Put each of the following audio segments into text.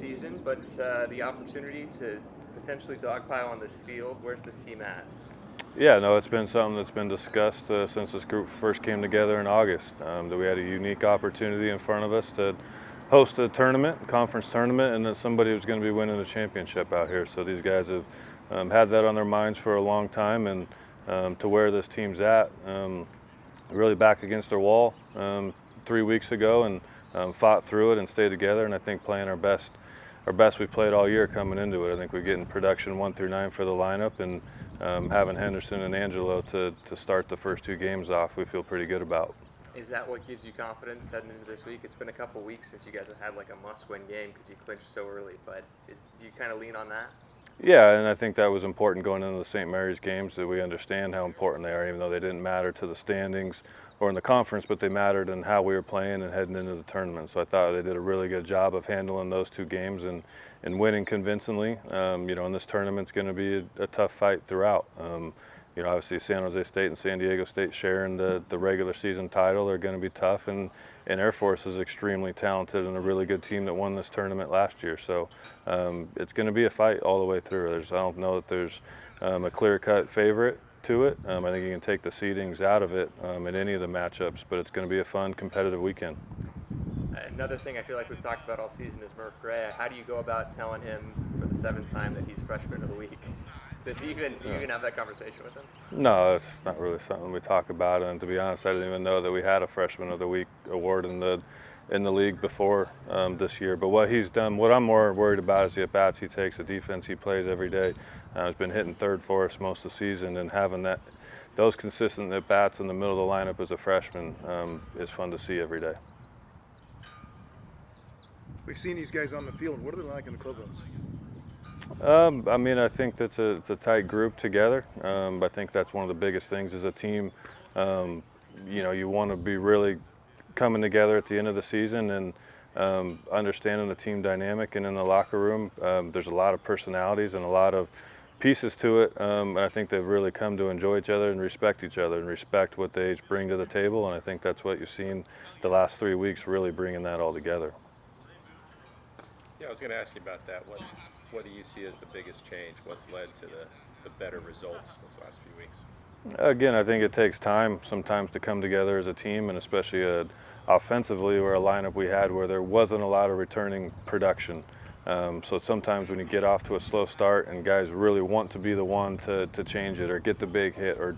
season, but the opportunity to potentially dogpile on this field. Where's this team at? Yeah, no, it's been something that's been discussed since this group first came together in August. That we had a unique opportunity in front of us to host a tournament, conference tournament, and that somebody was going to be winning the championship out here. So these guys have had that on their minds for a long time, and to where this team's at, really back against their wall 3 weeks ago, and fought through it and stayed together. And I think playing our best we've played all year coming into it. I think we're getting production 1 through 9 for the lineup, and having Henderson and Angelo to start the first 2 games off, we feel pretty good about. Is that what gives you confidence heading into this week? It's been a couple weeks since you guys have had like a must-win game because you clinched so early, but do you kind of lean on that? Yeah, and I think that was important going into the St. Mary's games, that we understand how important they are, even though they didn't matter to the standings or in the conference, but they mattered in how we were playing and heading into the tournament. So I thought they did a really good job of handling those 2 games and winning convincingly. And this tournament's going to be a tough fight throughout. Obviously San Jose State and San Diego State sharing the regular season title. They're going to be tough, and Air Force is extremely talented and a really good team that won this tournament last year. So it's going to be a fight all the way through. I don't know that there's a clear-cut favorite to it. I think you can take the seedings out of it in any of the matchups, but it's going to be a fun, competitive weekend. Another thing I feel like we've talked about all season is Murph Gray. How do you go about telling him for the 7th time that he's freshman of the week? Does he even have that conversation with him? No, it's not really something we talk about. And to be honest, I didn't even know that we had a Freshman of the Week award in the league before this year. But what he's done, what I'm more worried about is the at-bats he takes, the defense he plays every day. He's been hitting third for us most of the season, and having those consistent at-bats in the middle of the lineup as a freshman is fun to see every day. We've seen these guys on the field. What are they like in the clubhouse? I think it's a tight group together. I think that's one of the biggest things as a team. You want to be really coming together at the end of the season and understanding the team dynamic. And in the locker room, there's a lot of personalities and a lot of pieces to it. And I think they've really come to enjoy each other and respect each other and respect what they each bring to the table. And I think that's what you've seen the last 3 weeks, really bringing that all together. Yeah, I was going to ask you about that. What do you see as the biggest change? What's led to the better results those last few weeks? Again, I think it takes time sometimes to come together as a team, and especially offensively, where a lineup we had where there wasn't a lot of returning production. So sometimes when you get off to a slow start and guys really want to be the one to change it or get the big hit or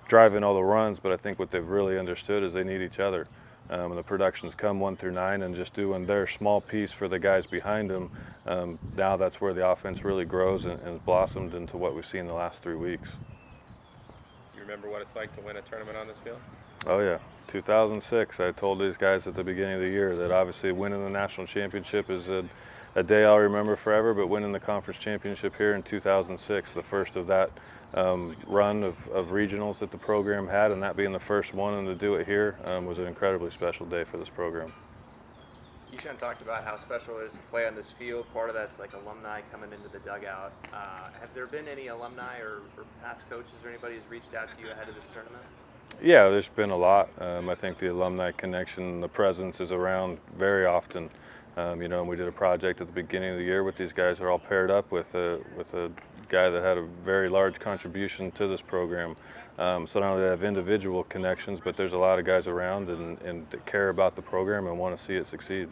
drive in all the runs, but I think what they've really understood is they need each other. And the productions come 1 through 9, and just doing their small piece for the guys behind them. Now that's where the offense really grows and has blossomed into what we've seen the last 3 weeks. You remember what it's like to win a tournament on this field? Oh yeah, 2006. I told these guys at the beginning of the year that obviously winning the national championship is a day I'll remember forever, but winning the conference championship here in 2006, the first of that run of regionals that the program had, and that being the first one and to do it here was an incredibly special day for this program. Eshan talked about how special it is to play on this field. Part of that's like alumni coming into the dugout. Have there been any alumni or past coaches or anybody who's reached out to you ahead of this tournament? Yeah, there's been a lot. I think the alumni connection, the presence is around very often. And we did a project at the beginning of the year with these guys that are all paired up with a guy that had a very large contribution to this program. So not only do they have individual connections, but there's a lot of guys around and that care about the program and want to see it succeed.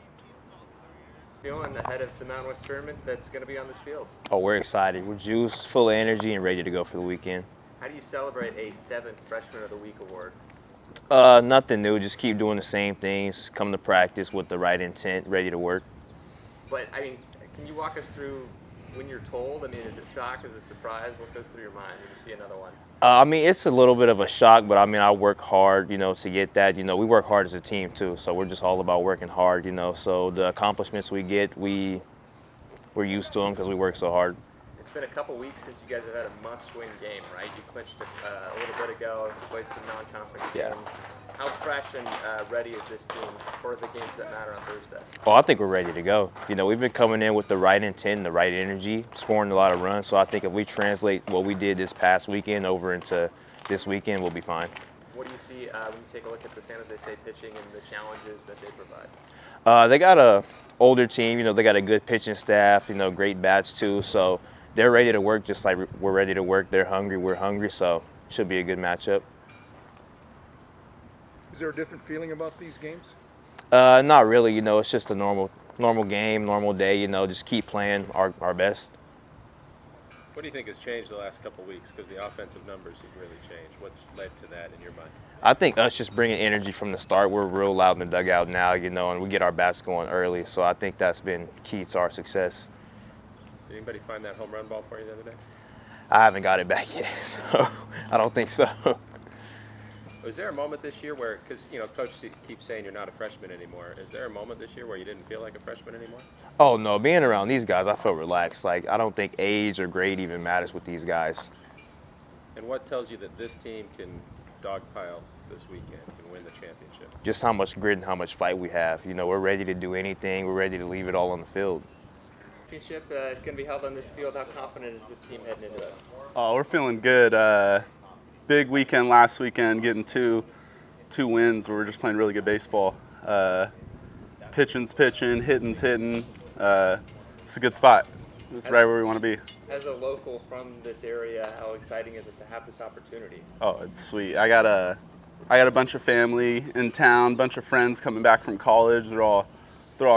Feeling ahead of the Mountain West tournament that's going to be on this field? Oh, we're excited. We're juiced, full of energy, and ready to go for the weekend. How do you celebrate a 7th Freshman of the Week award? Nothing new. Just keep doing the same things. Come to practice with the right intent, ready to work. But, can you walk us through when you're told? Is it shock? Is it surprise? What goes through your mind when you see another one? It's a little bit of a shock, but I work hard, to get that. We work hard as a team too, so we're just all about working hard, So the accomplishments we get, we're used to them because we work so hard. It's been a couple weeks since you guys have had a must-win game, right? You clinched it a little bit ago, played some non-conference games. How fresh and ready is this team for the games that matter on Thursday? Oh, I think we're ready to go. We've been coming in with the right intent, the right energy, scoring a lot of runs. So I think if we translate what we did this past weekend over into this weekend, we'll be fine. What do you see when you take a look at the San Jose State pitching and the challenges that they provide? They got older team. You know, they got a good pitching staff. You know, great bats too. So they're ready to work, just like we're ready to work. They're hungry. We're hungry. So should be a good matchup. Is there a different feeling about these games? Not really. You know, it's just a normal game, normal day. You know, just keep playing our best. What do you think has changed the last couple weeks? Because the offensive numbers have really changed. What's led to that in your mind? I think us just bringing energy from the start. We're real loud in the dugout now, you know, and we get our bats going early. So I think that's been key to our success. Did anybody find that home run ball for you the other day? I haven't got it back yet, so I don't think so. Was there a moment this year where, because, you know, Coach keeps saying you're not a freshman anymore. Is there a moment this year where you didn't feel like a freshman anymore? Oh, no, being around these guys, I feel relaxed. Like, I don't think age or grade even matters with these guys. And what tells you that this team can dogpile this weekend and win the championship? Just how much grit and how much fight we have. You know, we're ready to do anything. We're ready to leave it all on the field. Championship going to be held on this field. How confident is this team heading into it? Oh, we're feeling good. Big weekend last weekend, getting two wins. We're just playing really good baseball. Pitching's pitching, hitting's hitting. It's a good spot. It's right where we want to be. As a local from this area, how exciting is it to have this opportunity? Oh, it's sweet. I got a bunch of family in town, bunch of friends coming back from college. They're all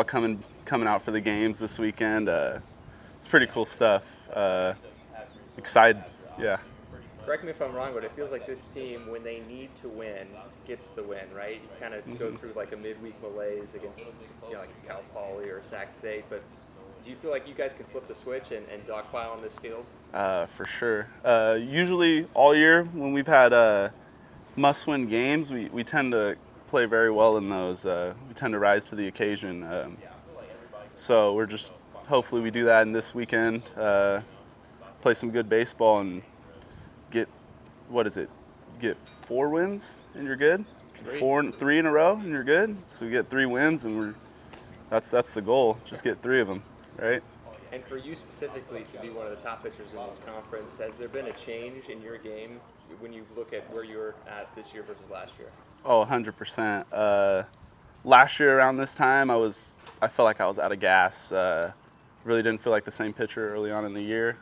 coming out for the games this weekend. It's pretty cool stuff. Excited, yeah. Correct me if I'm wrong, but it feels like this team, when they need to win, gets the win, right? You kind of go through like a midweek malaise against, you know, like Cal Poly or Sac State, but do you feel like you guys can flip the switch and dogpile on this field? For sure. Usually all year when we've had must-win games, we tend to play very well in those. We tend to rise to the occasion. So we're just, hopefully we do that in this weekend, play some good baseball and get 4 wins and you're good. 3 in a row and you're good. So we get 3 wins and that's the goal. Just get 3 of them, right? And for you specifically to be one of the top pitchers in this conference, has there been a change in your game when you look at where you're at this year versus last year? Oh, 100%. Last year around this time, I felt like I was out of gas. Really didn't feel like the same pitcher early on in the year.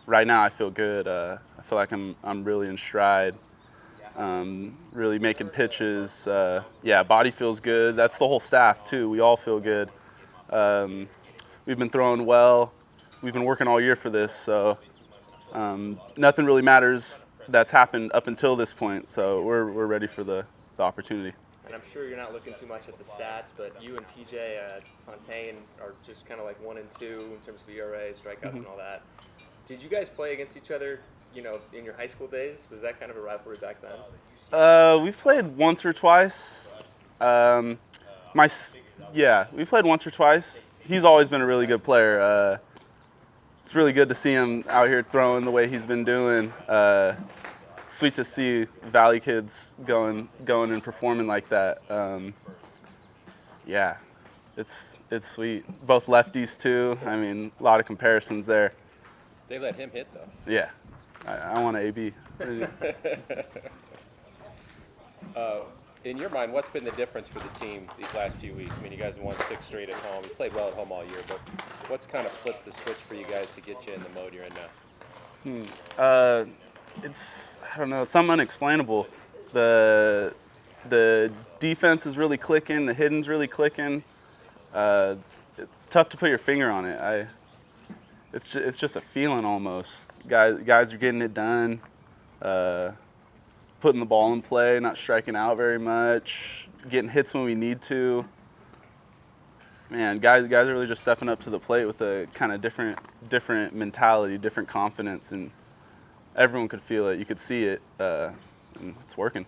Right now, I feel good. I feel like I'm really in stride. Really making pitches. Body feels good. That's the whole staff too. We all feel good. We've been throwing well. We've been working all year for this, so nothing really matters that's happened up until this point. So we're ready for the opportunity. And I'm sure you're not looking too much at the stats, but you and TJ Fontaine are just kind of like 1 and 2 in terms of ERA, strikeouts, and all that. Did you guys play against each other, you know, in your high school days? Was that kind of a rivalry back then? We've played once or twice. We played once or twice. He's always been a really good player. It's really good to see him out here throwing the way he's been doing. Sweet to see Valley kids going and performing like that. It's sweet. Both lefties too. I mean, a lot of comparisons there. They let him hit, though. Yeah, I want an AB. In your mind, what's been the difference for the team these last few weeks? I mean, you guys have won 6 straight at home. You played well at home all year, but what's kind of flipped the switch for you guys to get you in the mode you're in now? It's, I don't know, it's something unexplainable. The defense is really clicking. The hitting's really clicking. It's tough to put your finger on it. It's just a feeling almost. Guys are getting it done. Putting the ball in play, not striking out very much, getting hits when we need to. Man, guys are really just stepping up to the plate with a kind of different mentality, different confidence, and everyone could feel it. You could see it, and it's working.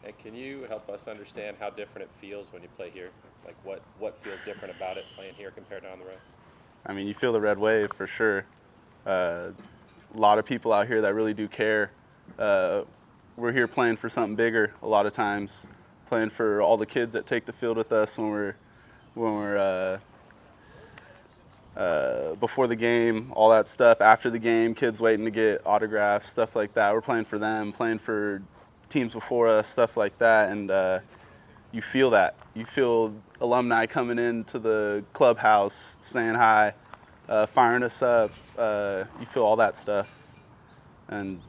And can you help us understand how different it feels when you play here? Like what feels different about it playing here compared to on the road? I mean, you feel the red wave for sure. A lot of people out here that really do care. We're here playing for something bigger a lot of times, playing for all the kids that take the field with us when we're before the game, all that stuff. After the game, kids waiting to get autographs, stuff like that. We're playing for them, playing for teams before us, stuff like that, and you feel that. you feel alumni coming into the clubhouse, saying hi, firing us up. You feel all that stuff, and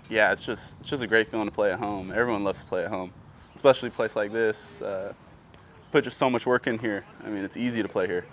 yeah, it's just a great feeling to play at home. Everyone loves to play at home, especially a place like this. Put just so much work in here. I mean, it's easy to play here.